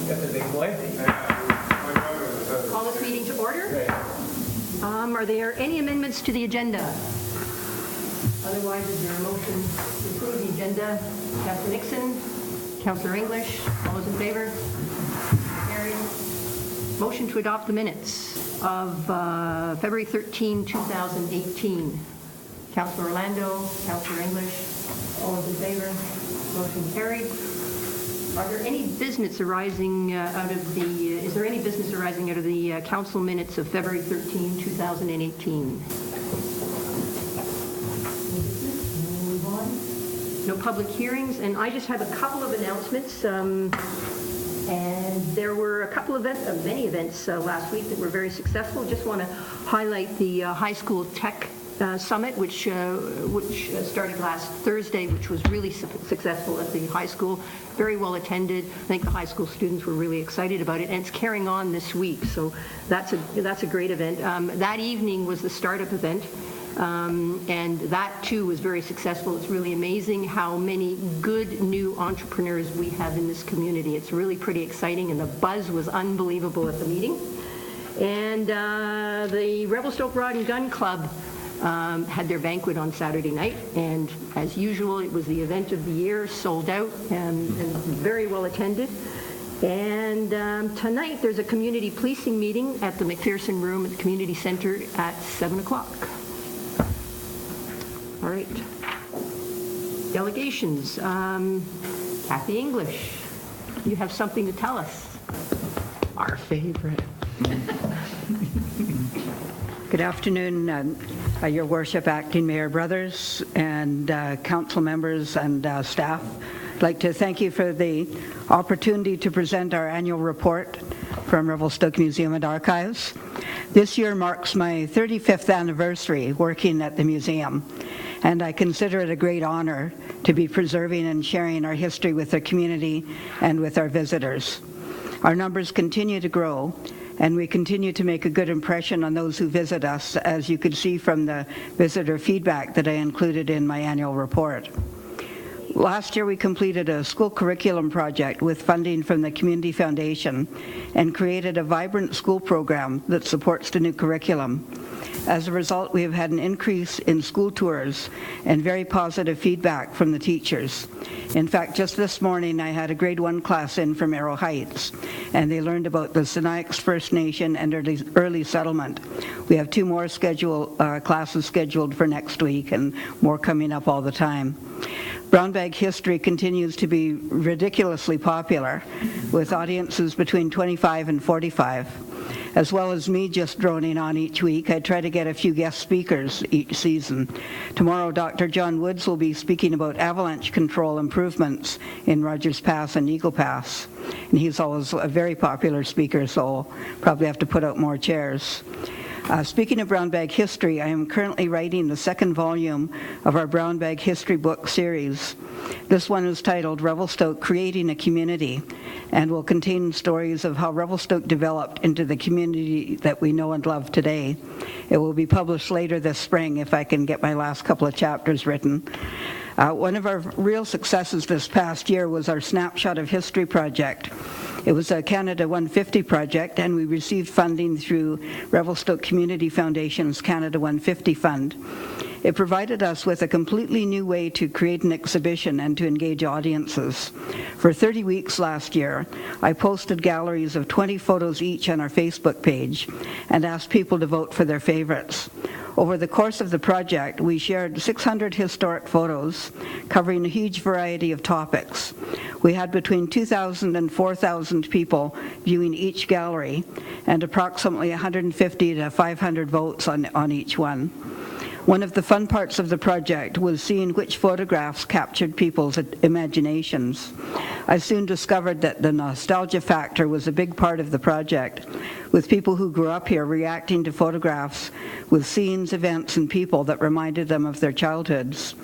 That's a big boy. Call this meeting to order. Are there any amendments to the agenda? Otherwise, is there a motion to approve the agenda? Councillor Nixon, Councillor English, all those in favor? Carried. Motion to adopt the minutes of February 13, 2018. Councillor Orlando, Councillor English, all those in favor? Motion carried. Are there any business arising out of the, is there any business arising out of the council minutes of February 13, 2018? No public hearings, and I just have a couple of announcements. And there were a couple of many events last week that were very successful. Just want to highlight the high school tech summit, which started last Thursday, which was really successful at the high school. Very well attended. I think the high school students were really excited about it, and it's carrying on this week. So that's a great event. That evening was the startup event. And that too was very successful. It's really amazing how many good new entrepreneurs we have in this community. It's really pretty exciting, and the buzz was unbelievable at the meeting. And the Revelstoke Rod and Gun Club had their banquet on Saturday night, and as usual, it was the event of the year, sold out, and very well attended. And tonight there's a community policing meeting at the McPherson Room at the Community Center at 7 o'clock. All right. Delegations. Kathy English, you have something to tell us. Our favorite. Good afternoon, Your Worship, Acting Mayor Brothers, and council members and staff. I'd like to thank you for the opportunity to present our annual report from Revelstoke Museum and Archives. This year marks my 35th anniversary working at the museum, and I consider it a great honor to be preserving and sharing our history with the community and with our visitors. Our numbers continue to grow, and we continue to make a good impression on those who visit us, as you could see from the visitor feedback that I included in my annual report. Last year, we completed a school curriculum project with funding from the Community Foundation and created a vibrant school program that supports the new curriculum. As a result, we have had an increase in school tours and very positive feedback from the teachers. In fact, just this morning, I had a grade 1 class in from Arrow Heights, and they learned about the Sinixt First Nation and early settlement. We have 2 more classes scheduled for next week, and more coming up all the time. Brown bag history continues to be ridiculously popular, with audiences between 25 and 45. As well as me just droning on each week, I try to get a few guest speakers each season. Tomorrow, Dr. John Woods will be speaking about avalanche control improvements in Rogers Pass and Eagle Pass. And he's always a very popular speaker, so I'll probably have to put out more chairs. Speaking of brown bag history, I am currently writing the 2nd volume of our brown bag history book series. This one is titled Revelstoke Creating a Community, and will contain stories of how Revelstoke developed into the community that we know and love today. It will be published later this spring if I can get my last couple of chapters written. One of our real successes this past year was our Snapshot of History project. It was a Canada 150 project, and we received funding through Revelstoke Community Foundation's Canada 150 Fund. It provided us with a completely new way to create an exhibition and to engage audiences. For 30 weeks last year, I posted galleries of 20 photos each on our Facebook page and asked people to vote for their favorites. Over the course of the project, we shared 600 historic photos covering a huge variety of topics. We had between 2,000 and 4,000 people viewing each gallery, and approximately 150 to 500 votes on each one. One of the fun parts of the project was seeing which photographs captured people's imaginations. I soon discovered that the nostalgia factor was a big part of the project, with people who grew up here reacting to photographs with scenes, events, and people that reminded them of their childhoods.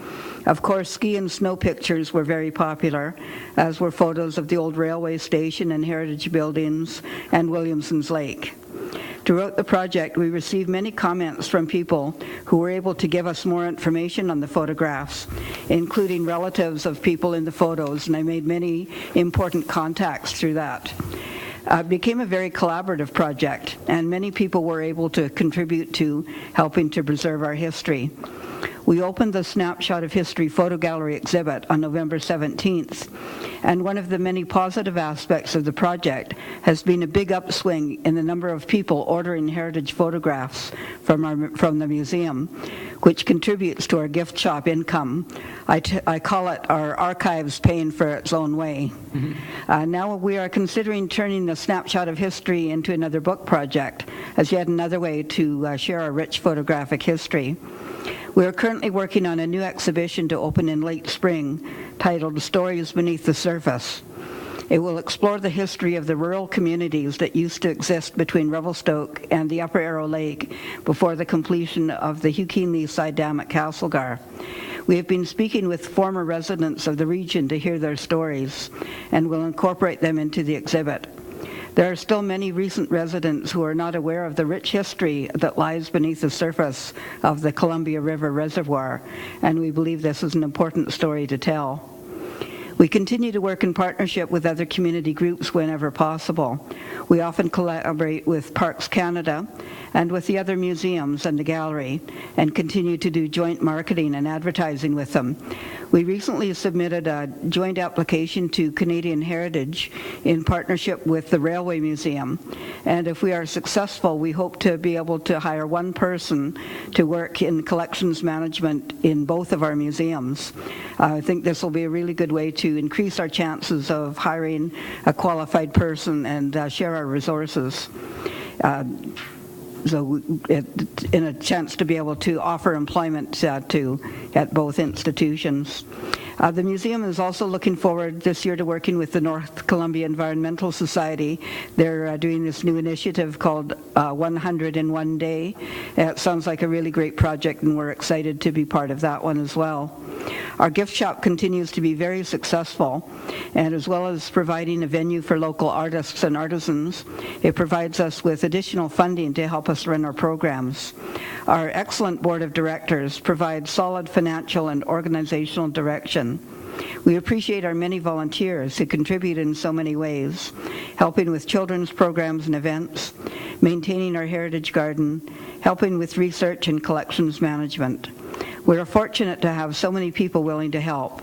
Of course, ski and snow pictures were very popular, as were photos of the old railway station and heritage buildings and Williamson's Lake. Throughout the project, we received many comments from people who were able to give us more information on the photographs, including relatives of people in the photos, and I made many important contacts through that. became a very collaborative project, and many people were able to contribute to helping to preserve our history. We opened the Snapshot of History photo gallery exhibit on November 17th, and one of the many positive aspects of the project has been a big upswing in the number of people ordering heritage photographs from the museum, which contributes to our gift shop income. I call it our archives paying for its own way. Now we are considering turning the Snapshot of History into another book project as yet another way to share our rich photographic history. We are currently working on a new exhibition to open in late spring titled Stories Beneath the Surface. It will explore the history of the rural communities that used to exist between Revelstoke and the Upper Arrow Lake before the completion of the Hugh Keenley Side Dam at Castlegar. We have been speaking with former residents of the region to hear their stories and will incorporate them into the exhibit. There are still many recent residents who are not aware of the rich history that lies beneath the surface of the Columbia River Reservoir, and we believe this is an important story to tell. We continue to work in partnership with other community groups whenever possible. We often collaborate with Parks Canada and with the other museums and the gallery, and continue to do joint marketing and advertising with them. We recently submitted a joint application to Canadian Heritage in partnership with the Railway Museum, and if we are successful, we hope to be able to hire one person to work in collections management in both of our museums. I think this will be a really good way to increase our chances of hiring a qualified person and share our resources. In a chance to be able to offer employment at both institutions. The museum is also looking forward this year to working with the North Columbia Environmental Society. They're doing this new initiative called 100 in One Day. It sounds like a really great project, and we're excited to be part of that one as well. Our gift shop continues to be very successful, and as well as providing a venue for local artists and artisans, it provides us with additional funding to help us run our programs. Our excellent board of directors provides solid financial and organizational direction. We appreciate our many volunteers who contribute in so many ways, helping with children's programs and events, maintaining our heritage garden, helping with research and collections management. We are fortunate to have so many people willing to help.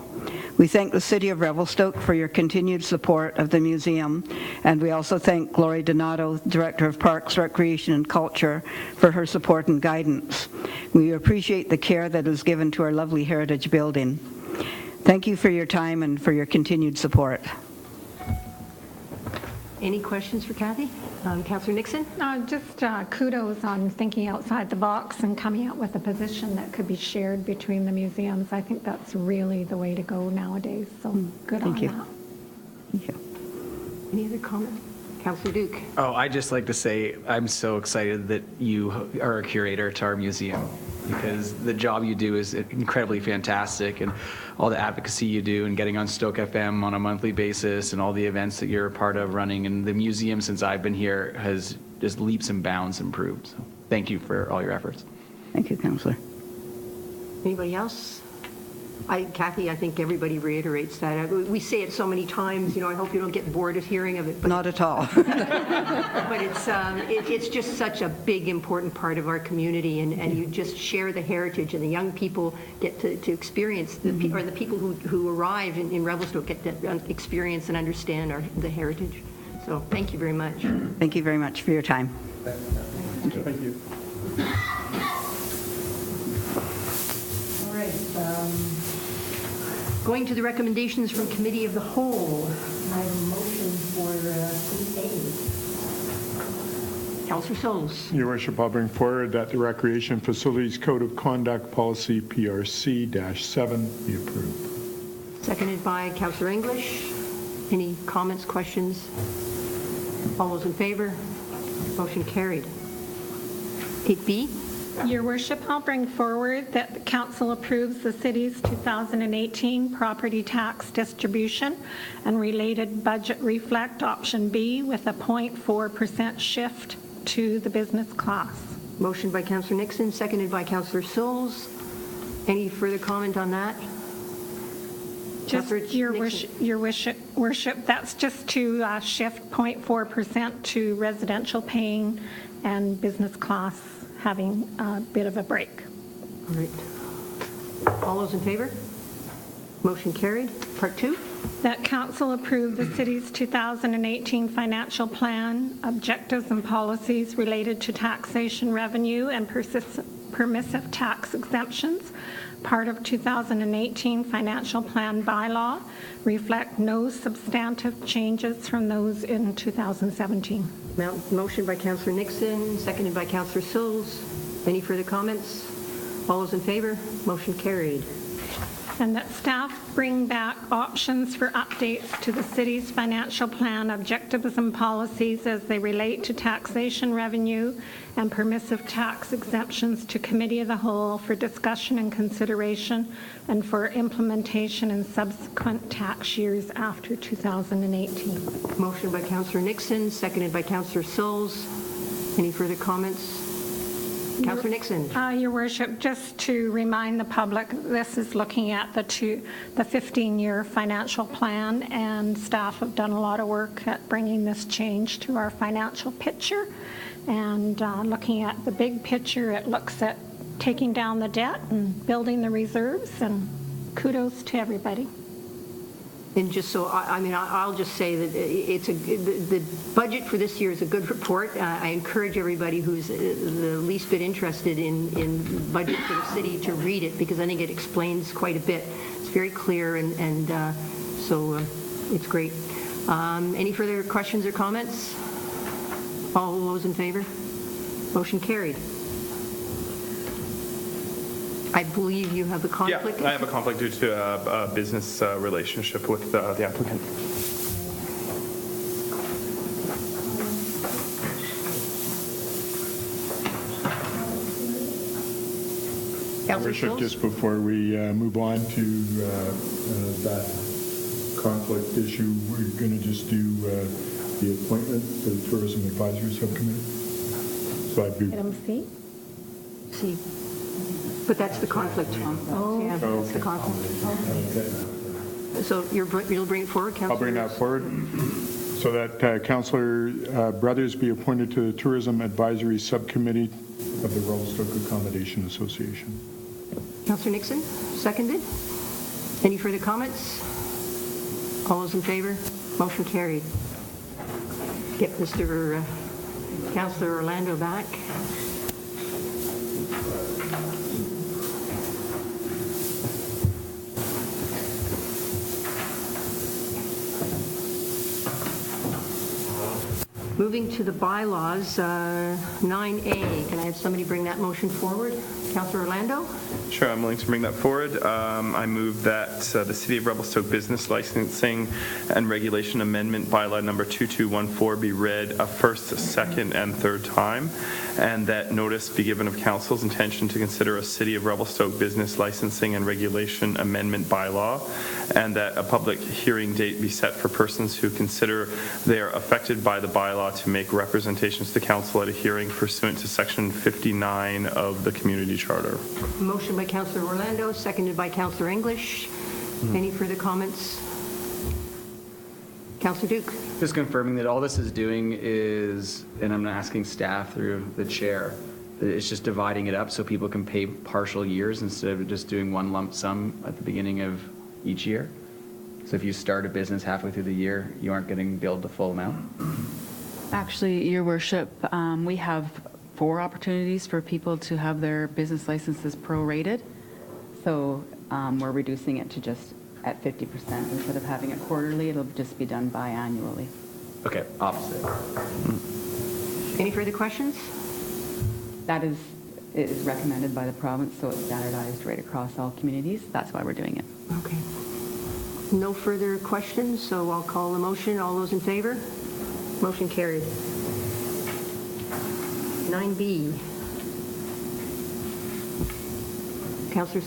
We thank the City of Revelstoke for your continued support of the museum, and we also thank Gloria Donato, Director of Parks, Recreation and Culture, for her support and guidance. We appreciate the care that is given to our lovely heritage building. Thank you for your time and for your continued support. Any questions for Kathy? Councillor Nixon? Just kudos on thinking outside the box and coming up with a position that could be shared between the museums. I think that's really the way to go nowadays, so good on that. Thank you. Any other comment? Councillor Duke? Oh, I'd just like to say I'm so excited that you are a curator to our museum, because the job you do is incredibly fantastic, and all the advocacy you do and getting on Stoke FM on a monthly basis and all the events that you're a part of running, and the museum since I've been here has just leaps and bounds improved. So thank you for all your efforts. Thank you, Councillor. Anybody else? Kathy, I think everybody reiterates that. We say it so many times, I hope you don't get bored of hearing of it. But Not at all. But it's just such a big, important part of our community, and you just share the heritage, and the young people get to experience, or the people who arrive in Revelstoke get to experience and understand the heritage. So thank you very much. Thank you very much for your time. Thank you. All right. Going to the recommendations from Committee of the Whole, I have a motion for 3A. Councillor Souls. Your Worship, I'll bring forward that the Recreation Facilities Code of Conduct Policy PRC-7 be approved. Seconded by Councillor English. Any comments, questions? All those in favor? Motion carried. 8B. Your Worship, I'll bring forward that the Council approves the City's 2018 property tax distribution and related budget reflect option B with a 0.4% shift to the business class. Motion by Councillor Nixon, seconded by Councillor Souls. Any further comment on that? Just Councillor your Nixon. worship, that's just to shift 0.4% to residential paying and business class having a bit of a break. All right. All those in favor? Motion carried. Part 2. That council approve the city's 2018 financial plan, objectives and policies related to taxation revenue and permissive tax exemptions. Part of 2018 financial plan bylaw reflect no substantive changes from those in 2017. Motion by Councillor Nixon, seconded by Councillor Sills. Any further comments? All those in favor? Motion carried. And that staff bring back options for updates to the city's financial plan objectives and policies as they relate to taxation revenue and permissive tax exemptions to Committee of the Whole for discussion and consideration and for implementation in subsequent tax years after 2018. Motion by Councillor Nixon, seconded by Councillor Sills. Any further comments? Councillor Nixon. Your Worship, just to remind the public, this is looking at the 15-year financial plan, and staff have done a lot of work at bringing this change to our financial picture. And looking at the big picture, it looks at taking down the debt and building the reserves, and kudos to everybody. And just so, I'll just say that the budget for this year is a good report. I encourage everybody who's the least bit interested in budget for the city to read it, because I think it explains quite a bit. It's very clear, and so it's great. Any further questions or comments? All those in favor? Motion carried. I believe you have a conflict? Yeah, I have a conflict due to a business relationship with the applicant. Councillor Worship, Sills? just before we move on to that conflict issue, we're going to just do the appointment to the Tourism Advisory Subcommittee. So I'd be, Item C. See. But that's the conflict. Oh, yeah, that's the conflict. okay. So you'll bring it forward, Councillor? I'll bring that forward. So that Councillor Brothers be appointed to the Tourism Advisory Subcommittee of the Revelstoke Accommodation Association. Councillor Nixon, seconded. Any further comments? All those in favor? Motion carried. Get Mr. Councillor Orlando back. Moving to the bylaws, 9A. Can I have somebody bring that motion forward? Councillor Orlando? Sure, I'm willing to bring that forward. I move that the City of Revelstoke Business Licensing and Regulation Amendment Bylaw number 2214 be read a first, second, and third time, and that notice be given of Council's intention to consider a City of Revelstoke Business Licensing and Regulation Amendment Bylaw, and that a public hearing date be set for persons who consider they are affected by the bylaw to make representations to Council at a hearing pursuant to Section 59 of the Community Charter. Motion by Councillor Orlando, seconded by Councillor English. Any further comments? Councillor Duke? Just confirming that all this is doing is, and I'm asking staff through the chair, it's just dividing it up so people can pay partial years instead of just doing one lump sum at the beginning of each year. So if you start a business halfway through the year, you aren't getting billed the full amount. Actually, Your Worship, we have 4 opportunities for people to have their business licenses prorated. So we're reducing it to just at 50%. Instead of having it quarterly, it'll just be done biannually. Okay, opposite. Any further questions? That is recommended by the province, so it's standardized right across all communities. That's why we're doing it. Okay. No further questions, so I'll call the motion. All those in favor? Motion carried. 9B. Councillor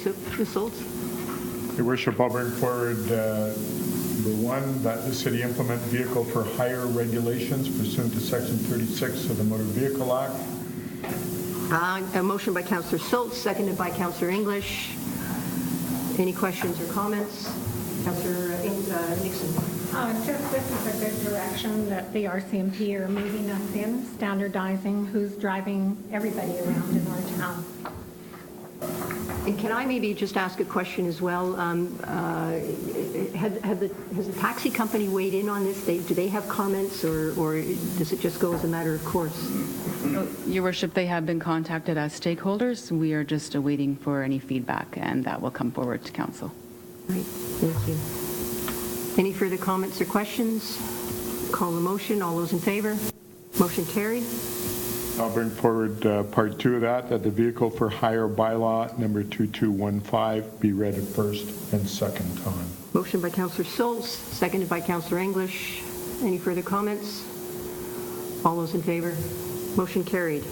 Schultz? Your Worship, I'll bring forward number 1, that the city implement vehicle for hire regulations pursuant to Section 36 of the Motor Vehicle Act. A motion by Councillor Schultz, seconded by Councillor English. Any questions or comments? Councillor Nixon. Just this is a good direction that the RCMP are moving us in, standardizing who's driving everybody around in our town. And can I maybe just ask a question as well? Has the taxi company weighed in on this? Do they have comments, or does it just go as a matter of course? Your worship, they have been contacted as stakeholders. We are just awaiting for any feedback, and that will come forward to council. Right, thank you. Any further comments or questions? Call the motion. All those in favor? Motion carried. I'll bring forward part 2 of that the vehicle for hire bylaw number 2215 be read a first and second time. Motion by Councillor Schultz, seconded by Councillor English. Any further comments? All those in favor? Motion carried.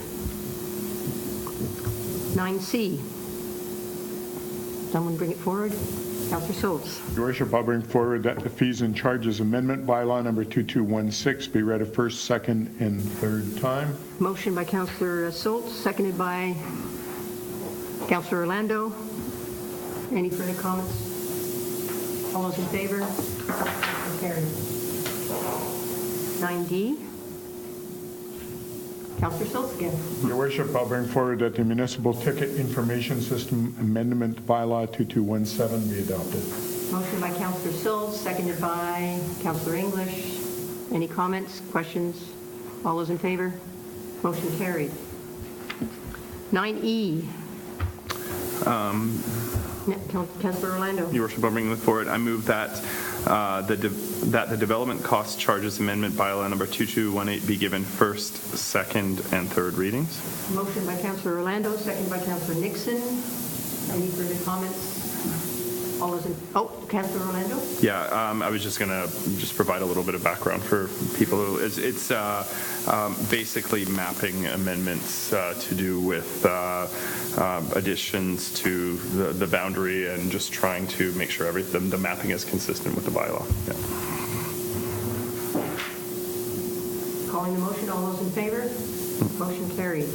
9C. Someone bring it forward. Councillor Schultz. Your worship, I'll bring forward that the fees and charges amendment bylaw number 2216 be read a first, second, and third time. Motion by Councillor Schultz, seconded by Councillor Orlando. Any further comments? All those in favor? Motion carried. 9D. Councillor Schultz again. Your worship, I'll bring forward that the municipal ticket information system amendment bylaw 2217 be adopted. Motion by Councillor Schultz, seconded by Councillor English. Any comments, questions? All those in favor? Motion carried. 9E. Councillor Orlando. Your worship, I'll bring them forward. I move that the development cost charges amendment bylaw number 2218 be given first, second, and third readings. Motion by Councillor Orlando, seconded by Councillor Nixon. Any further comments? All those in, Councillor Orlando? Yeah, I was just going to provide a little bit of background for people. It's basically mapping amendments to do with additions to the boundary and just trying to make sure the mapping is consistent with the bylaw. Yeah. Calling the motion. All those in favor? Motion carried.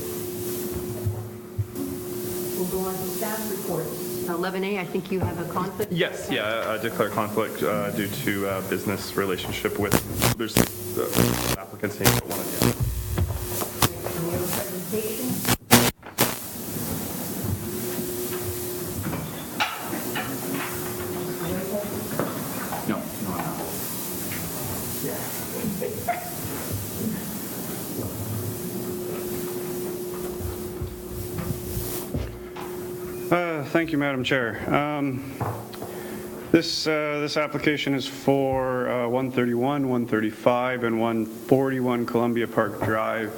We'll go on to staff reports. 11A, I think you have a conflict? Yes, yeah, I declare conflict due to business relationship with, there's applicants saying that one of the Any other presentation? No, no, no. Thank you, Madam Chair. This application is for 131, 135, and 141 Columbia Park Drive.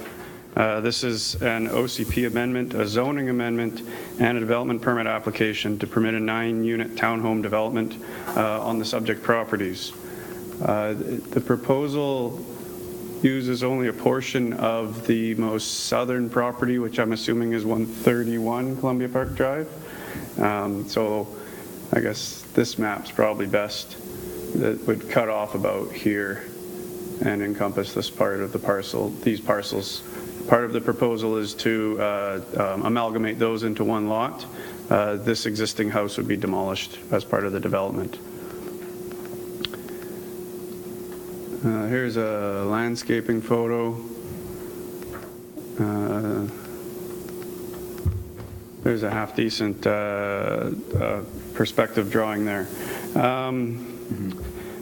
This is an OCP amendment, a zoning amendment, and a development permit application to permit a 9-unit townhome development on the subject properties. The proposal uses only a portion of the most southern property, which I'm assuming is 131 Columbia Park Drive. So I guess this map's probably best. That would cut off about here and encompass this part of the parcel, these parcels. Part of the proposal is to amalgamate those into one lot. This existing house would be demolished as part of the development. Here's a landscaping photo. There's a half-decent perspective drawing there.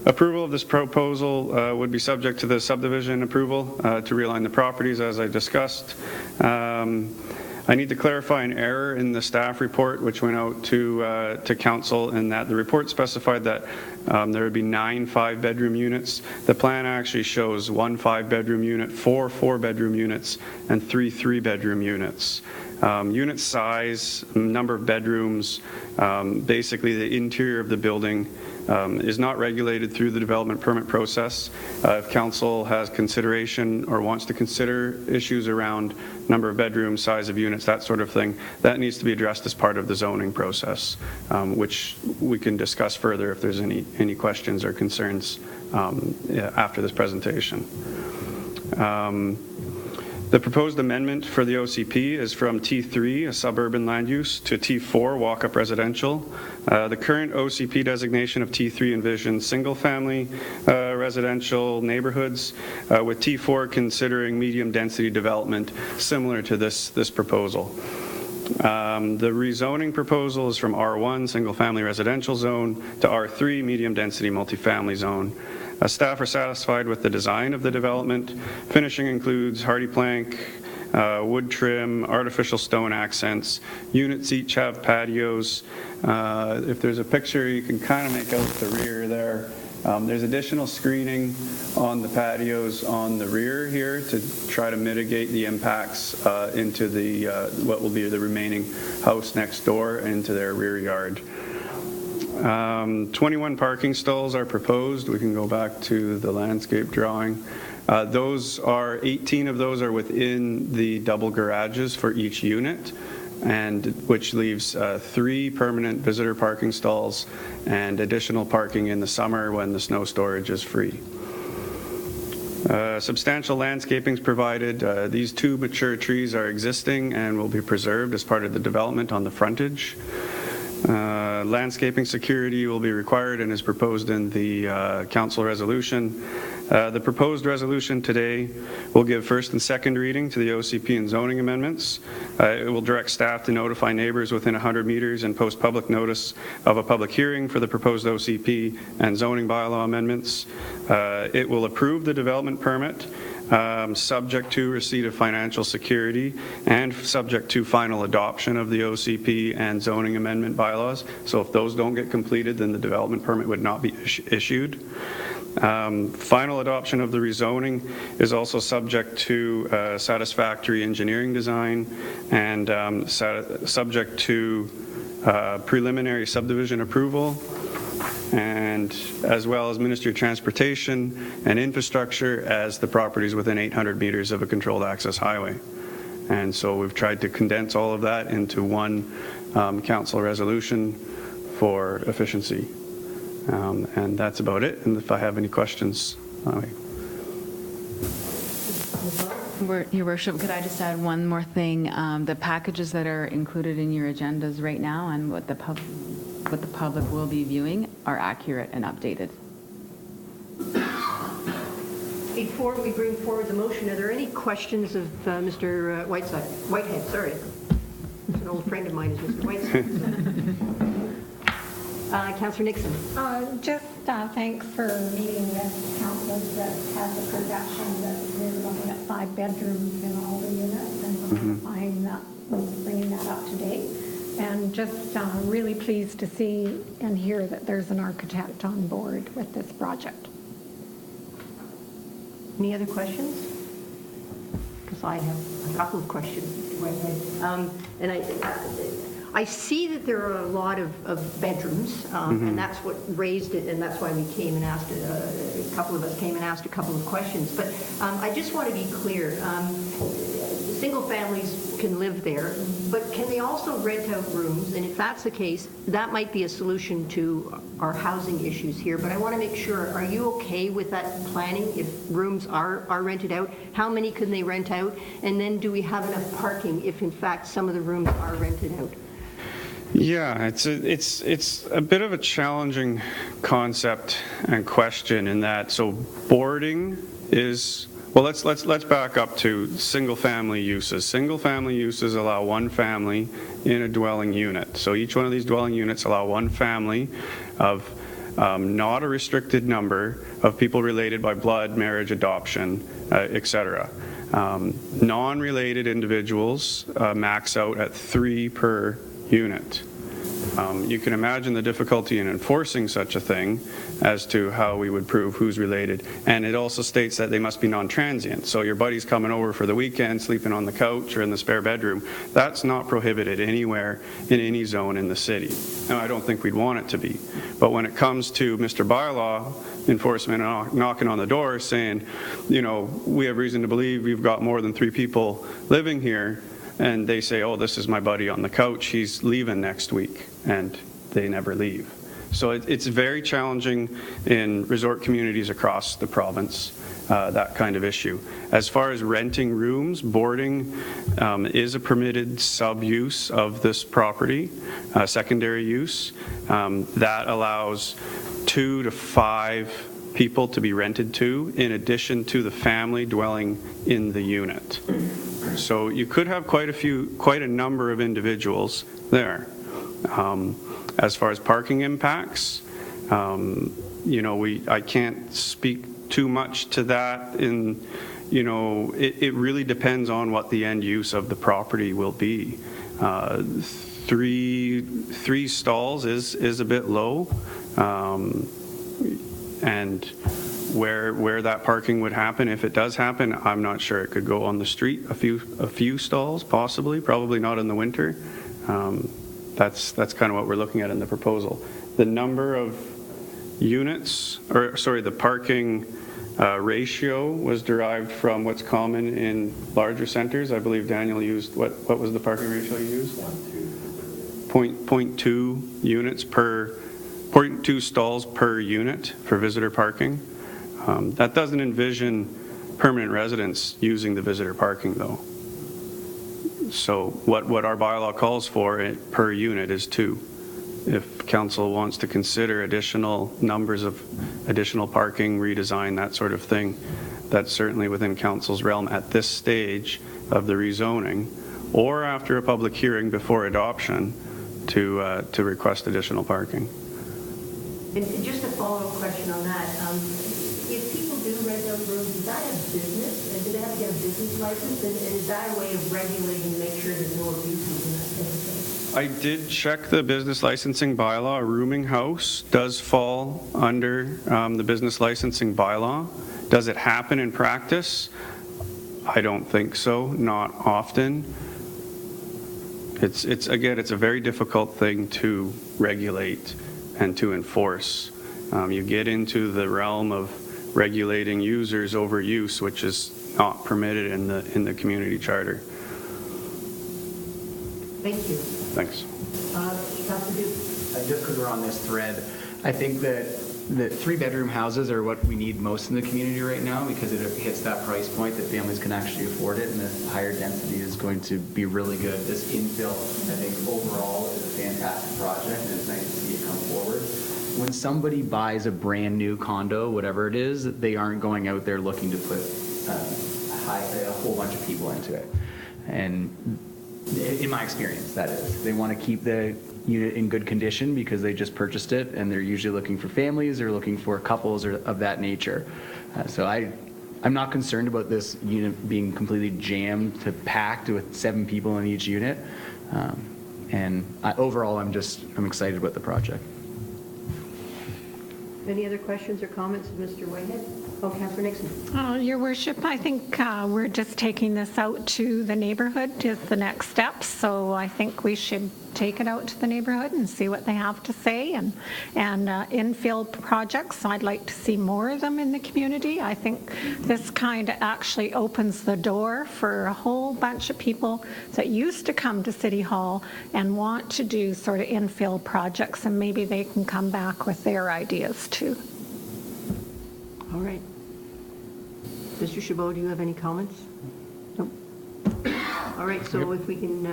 Approval of this proposal would be subject to the subdivision approval to realign the properties, as I discussed. I need to clarify an error in the staff report, which went out to council, in that the report specified that there would be 9 5-bedroom units. The plan actually shows 1 5-bedroom unit, 4 4-bedroom units, and 3 3-bedroom units. Unit size, number of bedrooms, basically the interior of the building is not regulated through the development permit process. If council has consideration or wants to consider issues around number of bedrooms, size of units, that sort of thing, that needs to be addressed as part of the zoning process, which we can discuss further if there's any questions or concerns after this presentation. The proposed amendment for the OCP is from T3, a suburban land use, to T4, walk-up residential. The current OCP designation of T3 envisions single-family residential neighborhoods, with T4 considering medium-density development similar to this proposal. The rezoning proposal is from R1, single-family residential zone, to R3, medium-density multifamily zone. Staff are satisfied with the design of the development. Finishing includes hardy plank, wood trim, artificial stone accents. Units each have patios. If there's a picture, you can kind of make out the rear there. There's additional screening on the patios on the rear here to try to mitigate the impacts into the what will be the remaining house next door into their rear yard. 21 parking stalls are proposed. We can go back to the landscape drawing. 18 of those are within the double garages for each unit, and which leaves 3 permanent visitor parking stalls and additional parking in the summer when the snow storage is free. Substantial landscaping is provided. These 2 mature trees are existing and will be preserved as part of the development on the frontage. Landscaping security will be required and is proposed in the council resolution. The proposed resolution today will give first and second reading to the OCP and zoning amendments. It will direct staff to notify neighbors within 100 meters and post public notice of a public hearing for the proposed OCP and zoning bylaw amendments. It will approve the development permit subject to receipt of financial security and subject to final adoption of the OCP and zoning amendment bylaws. So if those don't get completed, then the development permit would not be issued. Final adoption of the rezoning is also subject to satisfactory engineering design and subject to preliminary subdivision approval, and as well as Ministry of Transportation and Infrastructure as the properties within 800 meters of a controlled access highway. And so we've tried to condense all of that into one council resolution for efficiency. And that's about it. And if I have any questions, Your Worship, could I just add one more thing? The packages that are included in your agendas right now and what the public will be viewing are accurate and updated. Before we bring forward the motion, are there any questions of Mr. Whitehead? Sorry. It's an old friend of mine is Mr. Whitehead. Councillor Nixon. Just thanks for meeting with council that has a projection that we're looking at 5 bedrooms in all the units and clarifying that, bringing that up to date. And just really pleased to see and hear that there's an architect on board with this project. Any other questions? Because I have a couple of questions. And I see that there are a lot of bedrooms, and that's what raised it, and that's why we came and asked, a couple of us came and asked a couple of questions. But I just want to be clear. Single families can live there, but can they also rent out rooms? And if that's the case, that might be a solution to our housing issues here. But I want to make sure, are you okay with that planning if rooms are rented out? How many can they rent out? And then do we have enough parking if in fact some of the rooms are rented out? Yeah, it's a bit of a challenging concept and question in that. So boarding is, well, let's back up to single-family uses. Single-family uses allow one family in a dwelling unit. So each one of these dwelling units allow one family of not a restricted number of people related by blood, marriage, adoption, etc. Non-related individuals max out at 3 per unit. You can imagine the difficulty in enforcing such a thing as to how we would prove who's related. And it also states that they must be non-transient. So your buddy's coming over for the weekend, sleeping on the couch or in the spare bedroom. That's not prohibited anywhere in any zone in the city. Now, I don't think we'd want it to be. But when it comes to Mr. Bylaw enforcement knocking on the door saying, you know, we have reason to believe we've got more than 3 people living here, and they say, oh, this is my buddy on the couch, he's leaving next week, and they never leave. So it's very challenging in resort communities across the province, that kind of issue. As far as renting rooms, boarding is a permitted sub-use of this property, secondary use. That allows 2 to 5 people to be rented to, in addition to the family dwelling in the unit. So you could have quite a number of individuals there. As far as parking impacts, I can't speak too much to that. It really depends on what the end use of the property will be. Three stalls is a bit low, and where that parking would happen, if it does happen, I'm not sure. It could go on the street, a few stalls, possibly, probably not in the winter. That's kind of what we're looking at in the proposal. The number of units, the parking ratio was derived from what's common in larger centers. I believe Daniel used, what was the parking ratio you used? 0.2 units per, 0.2 stalls per unit for visitor parking. That doesn't envision permanent residents using the visitor parking, though. So what our bylaw calls for per unit is 2. If council wants to consider additional numbers of additional parking, redesign, that sort of thing, that's certainly within council's realm at this stage of the rezoning, or after a public hearing before adoption to request additional parking. And just a follow-up question on that. If people do rent out rooms, is that a business? And do they have to get a business license? And is that a way of regulating to make sure there's no abuses and that kind of thing? I did check the business licensing bylaw. A rooming house does fall under the business licensing bylaw. Does it happen in practice? I don't think so, not often. It's a very difficult thing to regulate and to enforce. You get into the realm of regulating users over use, which is not permitted in the community charter. Thank you. Thanks. Councilor Duke. Just because we're on this thread, I think that 3-bedroom houses are what we need most in the community right now, because it hits that price point that families can actually afford it, and the higher density is going to be really good. This infill, I think, overall is a fantastic project, and it's nice to see it come forward. When somebody buys a brand new condo, whatever it is, they aren't going out there looking to put a whole bunch of people into it. And in my experience, that is. They want to keep the unit in good condition because they just purchased it, and they're usually looking for families or looking for couples or of that nature. So I'm not concerned about this unit being completely jammed to packed with 7 people in each unit. Overall, I'm excited about the project. Any other questions or comments of Mr. Whitehead? Oh, Councilor Nixon. Your Worship, I think we're just taking this out to the neighborhood is the next step. So I think we should take it out to the neighborhood and see what they have to say. And infill projects, I'd like to see more of them in the community. I think this kind of actually opens the door for a whole bunch of people that used to come to City Hall and want to do sort of infill projects, and maybe they can come back with their ideas too. All right. Mr. Chabot, do you have any comments? Nope. All right, so if we can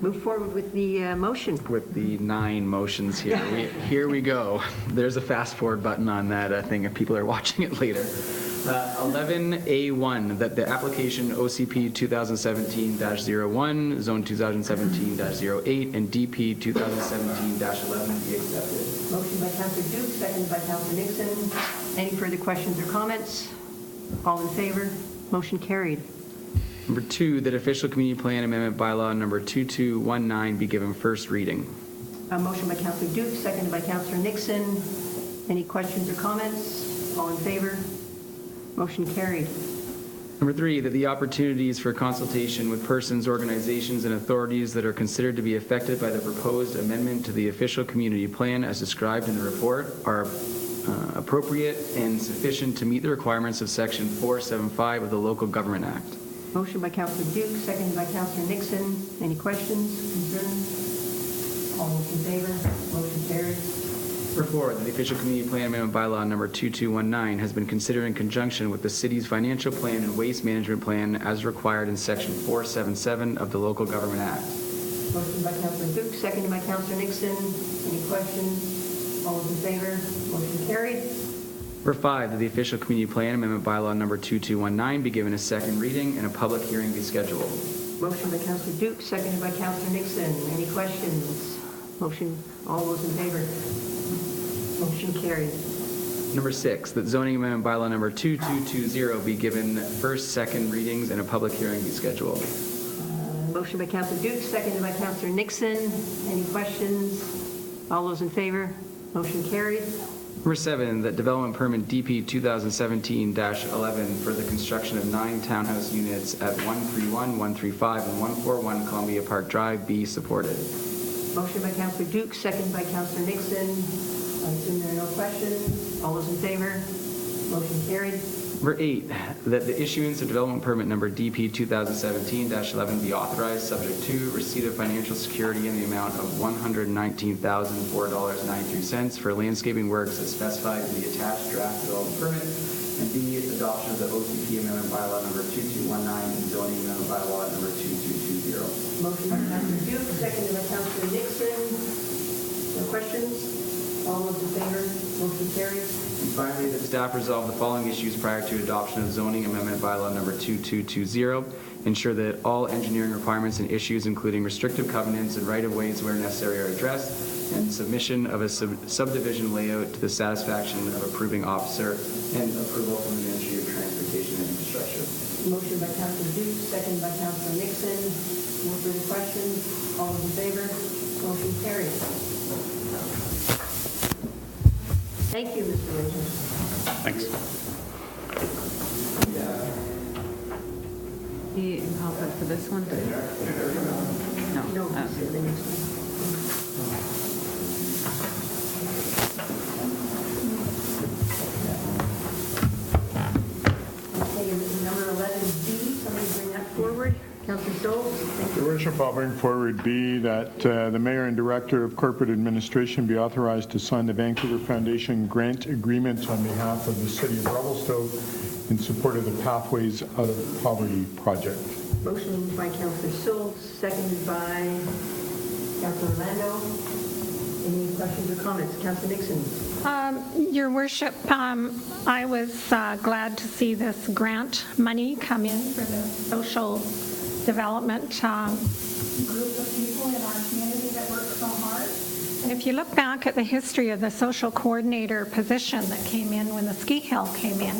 move forward with the motion. With the 9 motions here, here we go. There's a fast forward button on that thing if people are watching it later. 11A1, that the application OCP 2017-01, Zone 2017-08, and DP 2017-11 be accepted. Motion by Councilor Duke, seconded by Councilor Nixon. Any further questions or comments? All in favor? Motion carried. Number 2, that official community plan amendment bylaw number 2219 be given first reading. A motion by Councilor Duke, seconded by Councilor Nixon. Any questions or comments? All in favor? Motion carried. Number 3, that the opportunities for consultation with persons, organizations, and authorities that are considered to be affected by the proposed amendment to the official community plan as described in the report are appropriate and sufficient to meet the requirements of Section 475 of the Local Government Act. Motion by Councilor Duke, seconded by Councilor Nixon. Any questions, concerns? All those in favor? Motion carried. Number 4, that the official community plan amendment bylaw number 2219 has been considered in conjunction with the city's financial plan and waste management plan as required in section 477 of the Local Government Act. Motion by Councillor Duke, seconded by Councillor Nixon. Any questions? All those in favor? Motion carried. Number 5, that the official community plan amendment bylaw number 2219 be given a second reading and a public hearing be scheduled. Motion by Councillor Duke, seconded by Councillor Nixon. Any questions? Motion, all those in favor? Motion carried. Number 6, that zoning amendment bylaw number 2220 be given first, second readings and a public hearing be scheduled. Motion by Councillor Duke, seconded by Councillor Nixon. Any questions? All those in favor? Motion carried. Number 7, that development permit DP 2017-11 for the construction of 9 townhouse units at 131, 135, and 141 Columbia Park Drive be supported. Motion by Councillor Duke, seconded by Councillor Nixon. I assume there are no questions. All those in favor? Motion carried. Number 8, that the issuance of development permit number DP 2017-11 be authorized subject to receipt of financial security in the amount of $119,004.93 for landscaping works as specified in the attached draft development permit, and B, adoption of the OCP amendment bylaw number 2219 and zoning amendment bylaw number 2220. Motion by Councillor Duke, seconded by Councillor Nixon. No questions? All those in favor? Motion carried. And finally, that staff resolve the following issues prior to adoption of zoning amendment bylaw number 2220. Ensure that all engineering requirements and issues, including restrictive covenants and right-of-ways where necessary, are addressed, and submission of a subdivision layout to the satisfaction of approving officer and approval from the Ministry of Transportation and Infrastructure. Motion by Councillor Duke, seconded by Councillor Nixon. No further questions? All those in favor? Motion carried. Thank you, Mr. Ranger. Thanks. The help for this one? No. No, Oh. this is the next one. Okay, and number 11B, somebody bring that forward. Councillor Stoll, thank you. Your Worship, I'll bring forward B, that the Mayor and Director of Corporate Administration be authorized to sign the Vancouver Foundation grant agreement on behalf of the City of Revelstoke in support of the Pathways Out of Poverty project. Motion by Councillor Stoll, seconded by Councillor Orlando. Any questions or comments? Councillor Nixon. Your Worship, I was glad to see this grant money come in for the social development group of people in our community that work so hard. And if you look back at the history of the social coordinator position that came in when the ski hill came in,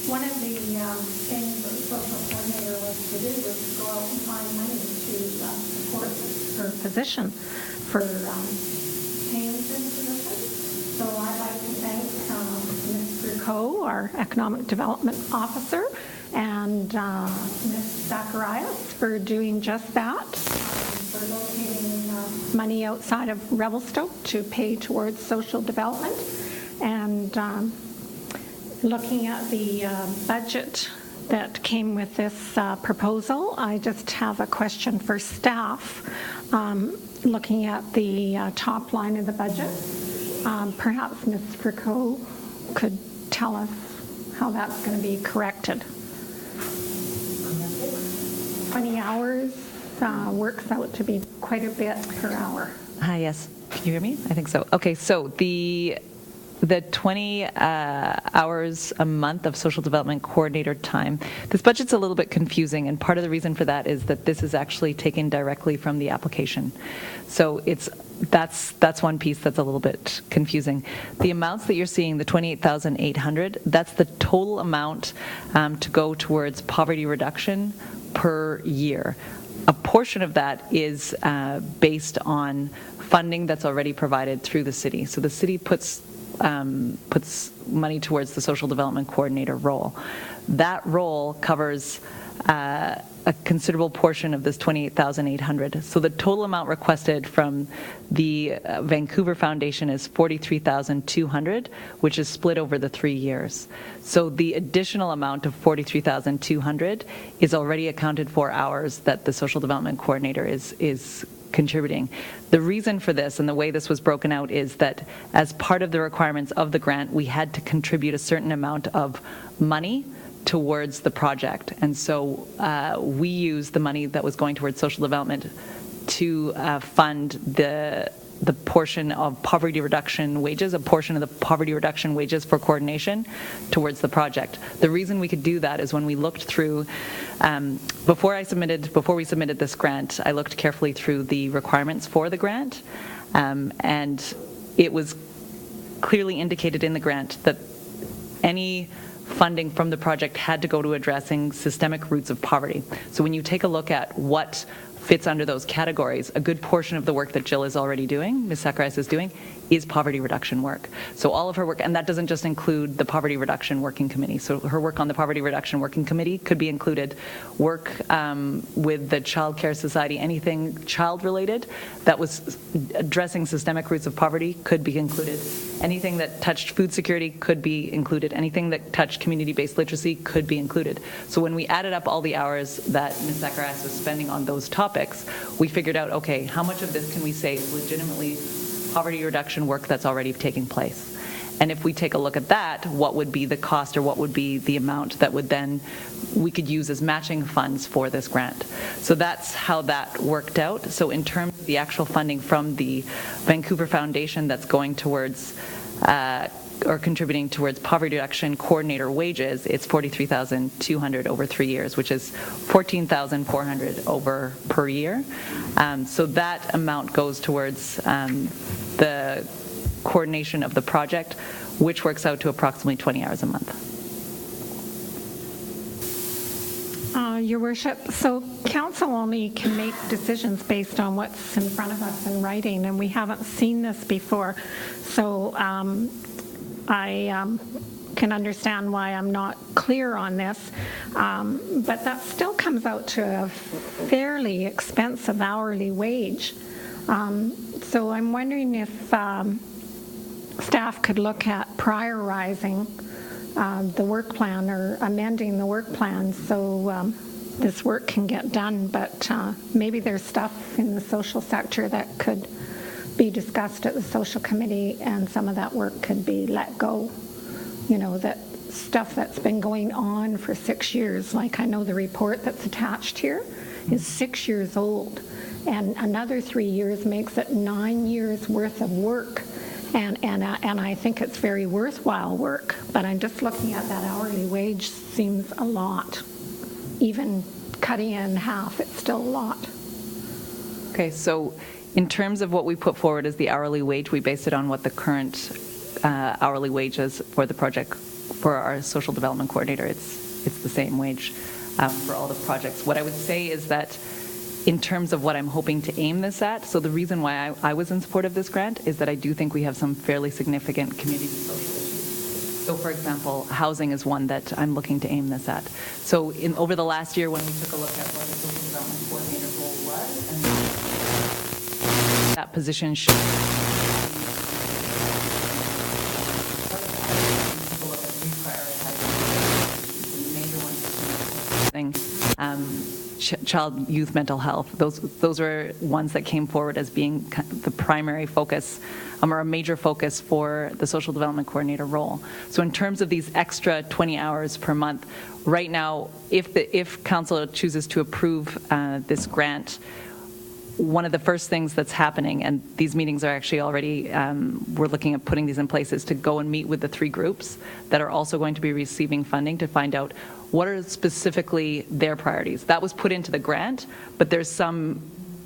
one of the things that the social coordinator was to do was to go out and find money to support her position for paying for the position. So I'd like to thank Ms. Bruco, our Economic Development Officer, and Ms. Zacharias for doing just that, for locating money outside of Revelstoke to pay towards social development. And looking at the budget that came with this proposal, I just have a question for staff. Looking at the top line of the budget, perhaps Ms. Frico could tell us how that's going to be corrected. 20 hours works out to be quite a bit per hour. Hi, yes. Can you hear me? I think so. Okay, so the 20 hours a month of social development coordinator time, this budget's a little bit confusing, and part of the reason for that is that this is actually taken directly from the application. So that's one piece that's a little bit confusing. The amounts that you're seeing, the 28,800, that's the total amount to go towards poverty reduction per year. A portion of that is based on funding that's already provided through the city. So the city puts money towards the social development coordinator role. That role covers a considerable portion of this 28,800. So the total amount requested from the Vancouver Foundation is 43,200, which is split over the 3 years. So the additional amount of 43,200 is already accounted for hours that the social development coordinator is contributing. The reason for this and the way this was broken out is that as part of the requirements of the grant, we had to contribute a certain amount of money towards the project. And so we used the money that was going towards social development to fund the portion of poverty reduction wages, a portion of the poverty reduction wages for coordination towards the project. The reason we could do that is when we looked through, before we submitted this grant, I looked carefully through the requirements for the grant, and it was clearly indicated in the grant that any funding from the project had to go to addressing systemic roots of poverty. So when you take a look at what fits under those categories, a good portion of the work that Jill is already doing, Ms. Zacharias is doing, is poverty reduction work. So all of her work, and that doesn't just include the Poverty Reduction Working Committee. So her work on the Poverty Reduction Working Committee could be included work with the Child Care Society, anything child-related that was addressing systemic roots of poverty could be included. Anything that touched food security could be included. Anything that touched community-based literacy could be included. So when we added up all the hours that Ms. Zacharias was spending on those topics, we figured out, okay, how much of this can we say is legitimately poverty reduction work that's already taking place? And if we take a look at that, what would be the cost or what would be the amount that would then we could use as matching funds for this grant? So that's how that worked out. So in terms of the actual funding from the Vancouver Foundation that's going towards or contributing towards poverty reduction coordinator wages, it's $43,200 over 3 years, which is $14,400 over per year. So that amount goes towards the coordination of the project, which works out to approximately 20 hours a month. Your Worship, so council only can make decisions based on what's in front of us in writing, and we haven't seen this before. So I can understand why I'm not clear on this, but that still comes out to a fairly expensive hourly wage. So I'm wondering if staff could look at prioritizing the work plan or amending the work plan so this work can get done, but maybe there's stuff in the social sector that could be discussed at the social committee and some of that work could be let go. You know, that stuff that's been going on for 6 years, like I know the report that's attached here is 6 years old, and another 3 years makes it 9 years worth of work. And I think it's very worthwhile work, but I'm just looking at that hourly wage seems a lot. Even cutting it in half, it's still a lot. Okay, so in terms of what we put forward as the hourly wage, we based it on what the current hourly wage is for the project, for our social development coordinator. It's the same wage for all the projects. What I would say is that in terms of what I'm hoping to aim this at, so the reason why I was in support of this grant is that I do think we have some fairly significant community social issues. So for example, housing is one that I'm looking to aim this at. So over the last year when we took a look at what the social development coordinator role was, and that position should child, youth, mental health. Those are ones that came forward as being the primary focus or a major focus for the social development coordinator role. So in terms of these extra 20 hours per month, right now, if council chooses to approve this grant, one of the first things that's happening, and these meetings are actually already, we're looking at putting these in place, is to go and meet with the 3 groups that are also going to be receiving funding to find out what are specifically their priorities. That was put into the grant, but there's some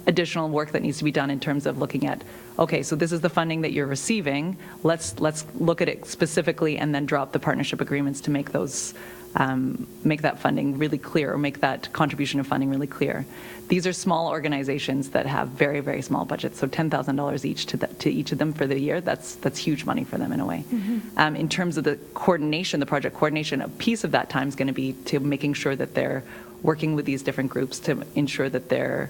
additional work that needs to be done in terms of looking at, okay, so this is the funding that you're receiving, let's look at it specifically and then drop the partnership agreements to make those make that funding really clear, or make that contribution of funding really clear. These are small organizations that have very, very small budgets, so $10,000 each to each of them for the year, that's huge money for them in a way. Mm-hmm. In terms of the coordination, the project coordination, a piece of that time is going to be to making sure that they're working with these different groups to ensure that the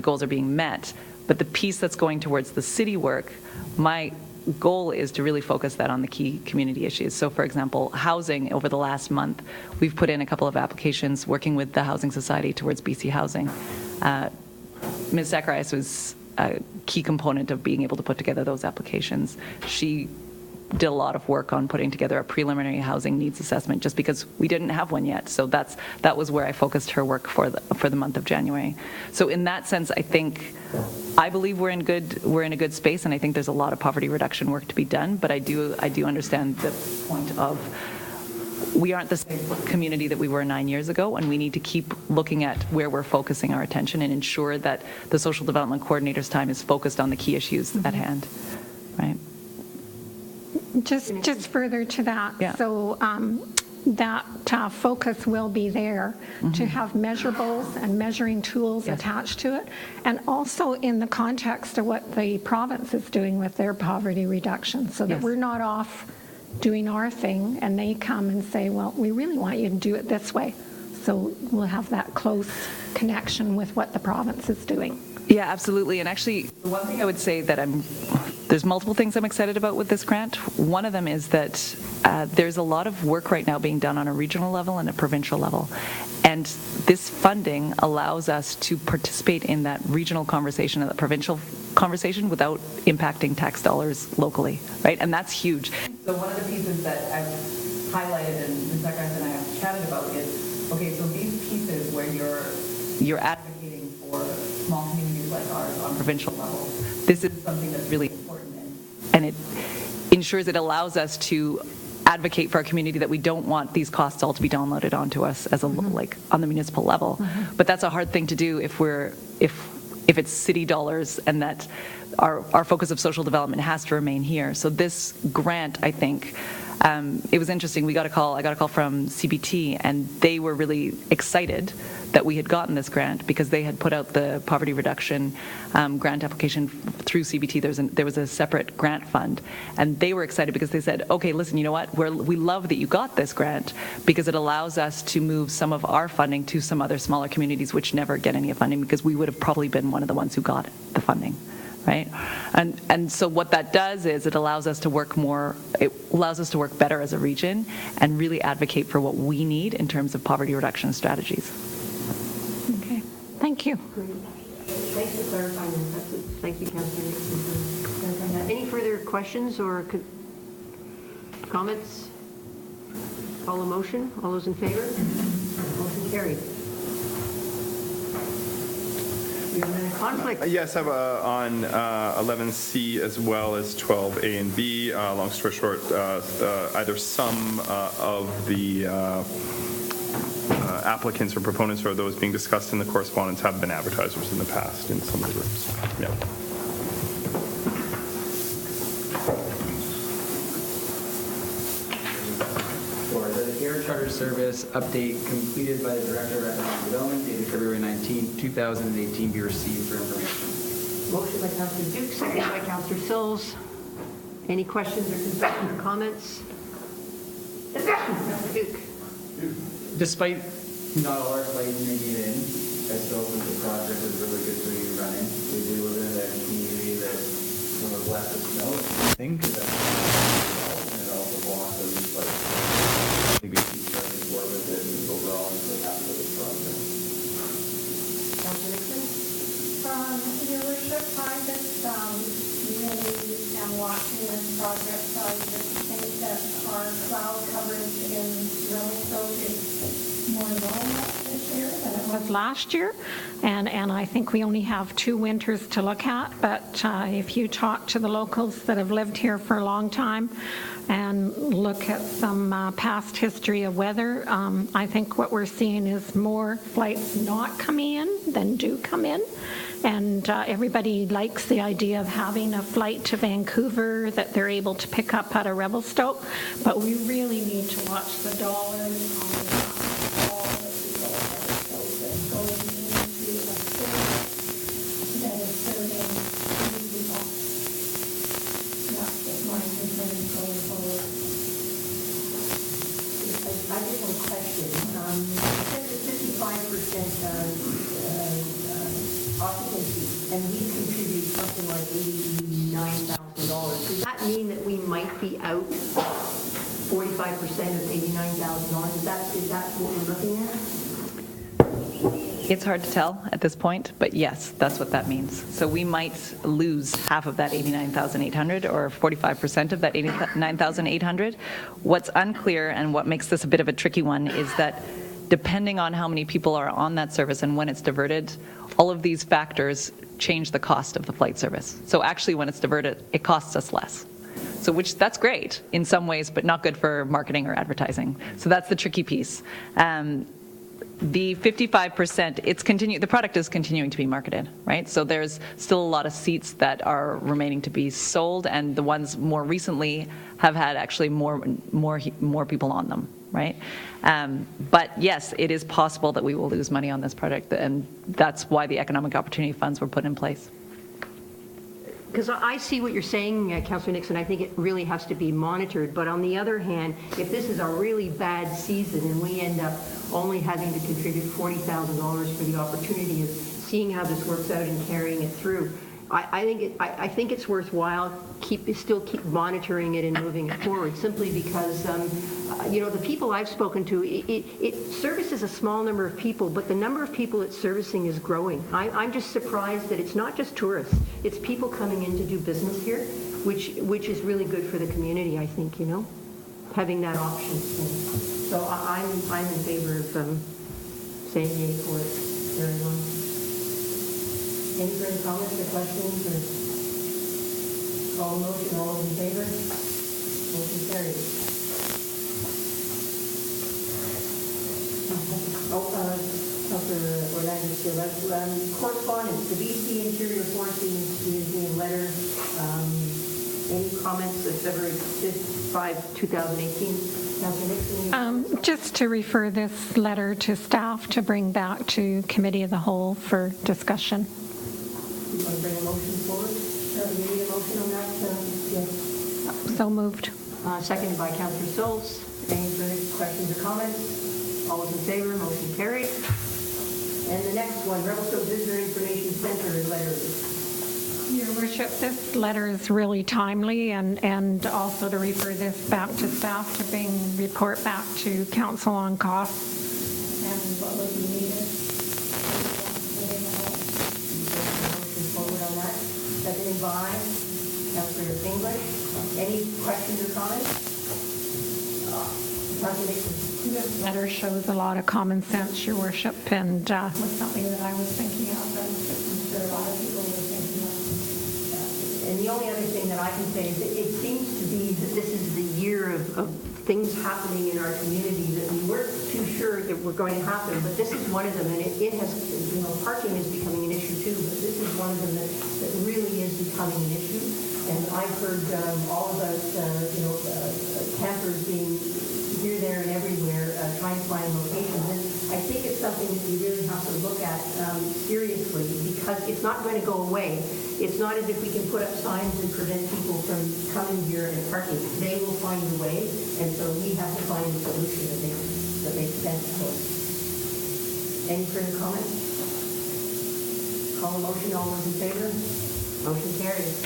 goals are being met. But the piece that's going towards the city work, my goal is to really focus that on the key community issues. So for example, housing, over the last month, we've put in a couple of applications working with the Housing Society towards BC Housing. Ms. Zacharias was a key component of being able to put together those applications. She did a lot of work on putting together a preliminary housing needs assessment just because we didn't have one yet. So that was where I focused her work for the month of January. So in that sense, I believe we're in a good space, and I think there's a lot of poverty reduction work to be done. But I do understand the point of we aren't the same community that we were 9 years ago, and we need to keep looking at where we're focusing our attention and ensure that the social development coordinator's time is focused on the key issues at hand, right? Just further to that. Yeah. So that focus will be there to have measurables and measuring tools Yes. attached to it, and also in the context of what the province is doing with their poverty reduction, so that Yes. we're not off doing our thing and they come and say, well, we really want you to do it this way. So we'll have that close connection with what the province is doing. Yeah, absolutely. And actually, the one thing I would say that there's multiple things I'm excited about with this grant. One of them is that there's a lot of work right now being done on a regional level and a provincial level. And this funding allows us to participate in that regional conversation and the provincial conversation without impacting tax dollars locally, right? And that's huge. So one of the pieces that I've highlighted and Ms. Zacharias and I have chatted about is, okay, so these pieces where you're advocating for small communities like ours on provincial level, this is something that's really important, and it ensures it allows us to advocate for our community that we don't want these costs all to be downloaded onto us as like on the municipal level. But that's a hard thing to do if it's city dollars, and that our focus of social development has to remain here. So this grant, I think, it was interesting. I got a call from CBT, and they were really excited that we had gotten this grant because they had put out the poverty reduction grant application through CBT. There was a separate grant fund, and they were excited because they said, okay, listen, you know what? We love that you got this grant because it allows us to move some of our funding to some other smaller communities which never get any funding, because we would have probably been one of the ones who got the funding. Right, and so what that does is it allows us to work better as a region and really advocate for what we need in terms of poverty reduction strategies. Okay, thank you. Great. Thanks for clarifying that. Thank you, Councillor Nixon, for clarifying that. Any further questions or comments? Call a motion. All those in favor? Motion carried. We have a conflict. Yes, I have on 11C as well as 12A and B. Long story short, either some of the applicants or proponents or those being discussed in the correspondence have been advertisers in the past in some of the groups. Yeah. For the Air Charter Service update completed by the Director of Economic Development dated February 19, 2018 be received for information. Motion by Councillor Duke, seconded by Councillor Sills. Any questions or concerns or comments? Councillor Duke. Despite not all our flights making it in, I still think the project is really good for you running. We do live in a community that one of the less of snow, I think, because that's and it also blossoms, but maybe people are with it and overall I'm really happy with this project. Councillor Nixon. Your Worship, I just really am watching this project. I just think that our cloud coverage in Revelstoke is more normal this year than it was last year. And I think we only have 2 winters to look at. But if you talk to the locals that have lived here for a long time and look at some past history of weather, I think what we're seeing is more flights not coming in than do come in. And everybody likes the idea of having a flight to Vancouver that they're able to pick up out of Revelstoke, but we really need to watch the dollars on all the people that go into a city that is serving these people. That's just my concern going forward. I just have a question. It says 55% occupancy, and we contribute something like $89,000. Does that mean that we might be out 45% of $89,000? Is that what we're looking at? It's hard to tell at this point, but yes, that's what that means. So we might lose half of that 89,800 or 45% of that 89,800. What's unclear and what makes this a bit of a tricky one is that depending on how many people are on that service and when it's diverted, all of these factors change the cost of the flight service. So actually when it's diverted, it costs us less. So that's great in some ways, but not good for marketing or advertising. So that's the tricky piece. The 55%, the product is continuing to be marketed, right? So there's still a lot of seats that are remaining to be sold, and the ones more recently have had actually more people on them, right? But yes, it is possible that we will lose money on this product, and that's why the economic opportunity funds were put in place. Because I see what you're saying, Councillor Nixon. I think it really has to be monitored. But on the other hand, if this is a really bad season and we end up only having to contribute $40,000 for the opportunity of seeing how this works out and carrying it through, I think it's worthwhile still keep monitoring it and moving it forward, simply because the people I've spoken to, it services a small number of people, but the number of people it's servicing is growing. I'm just surprised that it's not just tourists, it's people coming in to do business here, which is really good for the community, I think, having that option. So I'm in favor of saying yay for it, everyone. Any further comments or questions, or call a motion? All those in favor? Motion carried. Councillor Orlando Steele, correspondence, the BC Interior Forestry Museum letter. Any comments of February 5, 2018? Councillor Nixon? Just to refer this letter to staff to bring back to Committee of the Whole for discussion. You want to bring a motion forward? You need a motion on that? Yes. So moved. Seconded by Councillor Solz. Any further questions or comments? All those in favor, motion carried. And the next one, Revelstoke Visitor Information Center letter. Your Worship, this letter is really timely, and also to refer this back to staff to bring report back to Council on costs and what would be needed. Motion forward on that. Seconded by Councillor English. Any questions or comments? Councillor Nixon. This letter shows a lot of common sense, Your Worship, and was something that I was thinking of, and I'm sure a lot of people were thinking of. And the only other thing that I can say is it seems to be that this is the year of things happening in our community that we weren't too sure that were going to happen, but this is one of them, and it has, parking is becoming an issue too, but this is one of them that really is becoming an issue. And I've heard all about, campers being here, there, and everywhere, trying to find locations. And I think it's something that we really have to look at seriously, because it's not going to go away. It's not as if we can put up signs and prevent people from coming here and parking. They will find a way, and so we have to find a solution that makes sense to us. Any further comments? Call a motion. All those in favor? Motion carries.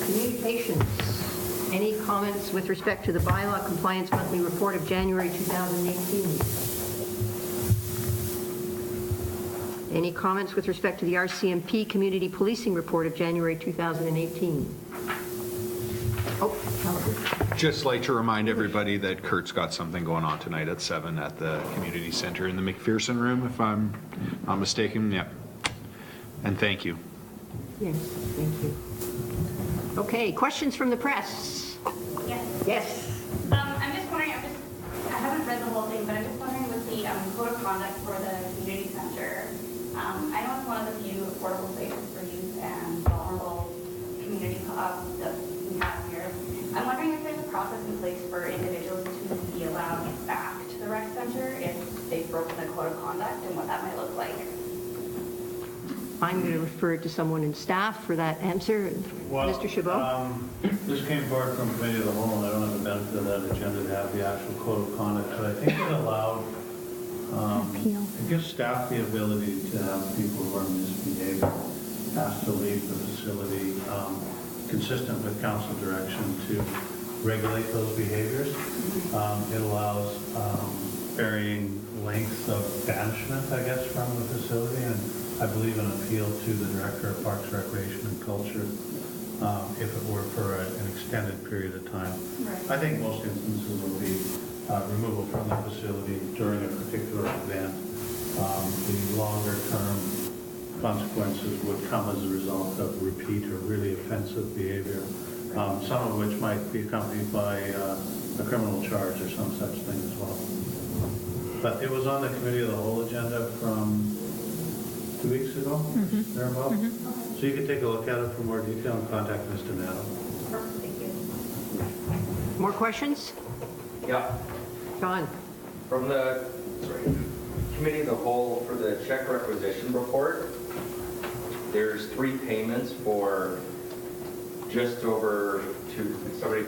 Communications. Any comments with respect to the bylaw compliance monthly report of January 2018? Any comments with respect to the RCMP community policing report of January 2018? Just like to remind everybody that Kurt's got something going on tonight at 7 at the community center in the McPherson room, if I'm not mistaken. Yeah. And thank you. Yes, thank you. Okay, questions from the press? Yes. Yes. I'm just wondering, I haven't read the whole thing, but I'm just wondering with the code of conduct for the community center, I know it's one of the few affordable spaces for youth and vulnerable community that we have here. I'm wondering if there's a process in place for individuals to be allowed back to the rec center if they've broken the code of conduct, and what that might look like. I'm going to refer it to someone in staff for that answer. Well, Mr. Chabot? This came forward from Committee of the Whole, and I don't have the benefit of that agenda to have the actual code of conduct, but I think it allowed gives staff the ability to have people who are misbehaving asked to leave the facility, consistent with council direction to regulate those behaviors. It allows varying lengths of banishment, I guess, from the facility, and I believe an appeal to the Director of Parks, Recreation and Culture if it were for an extended period of time. I think most instances will be removal from the facility during a particular event. The longer-term consequences would come as a result of repeat or really offensive behavior, some of which might be accompanied by a criminal charge or some such thing as well. But it was on the Committee of the Whole agenda from 2 weeks ago, thereabout. So you can take a look at it for more detail and contact Mr. Nettle. Thank you. More questions? Yeah, John? from the Committee of the Whole for the check requisition report, there's 3 payments for just over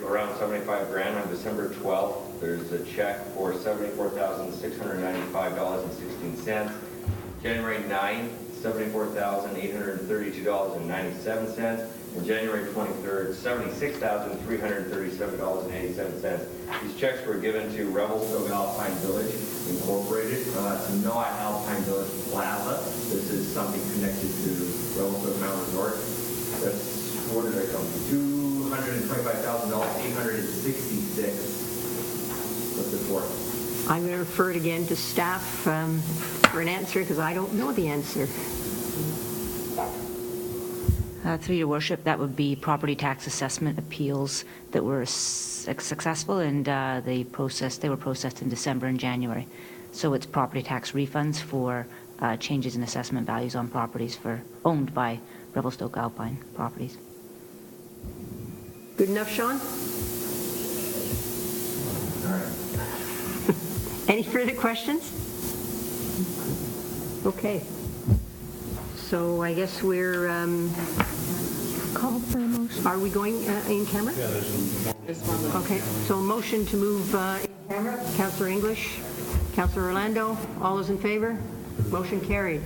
around 75 grand on December 12th. There's a check for $74,695.16. January 9th, $74,832.97. And January 23rd, $76,337.87. These checks were given to Revelstoke Alpine Village Incorporated. It's not Alpine Village Plaza. This is something connected to Revelstoke Mountain Resort. That's, what did I come to? $225,866. What's it for? I'm going to refer it again to staff for an answer because I don't know the answer. Through your worship, that would be property tax assessment appeals that were successful, and they were processed in December and January. So it's property tax refunds for changes in assessment values on properties owned by Revelstoke Alpine Properties. Good enough, Sean? All right. Any further questions? Okay. So I guess we're, Call for a motion. are we going in camera? Yeah, there's one. Okay, so motion to move in camera. Councillor English, Councillor Orlando, all those in favor? Motion carried.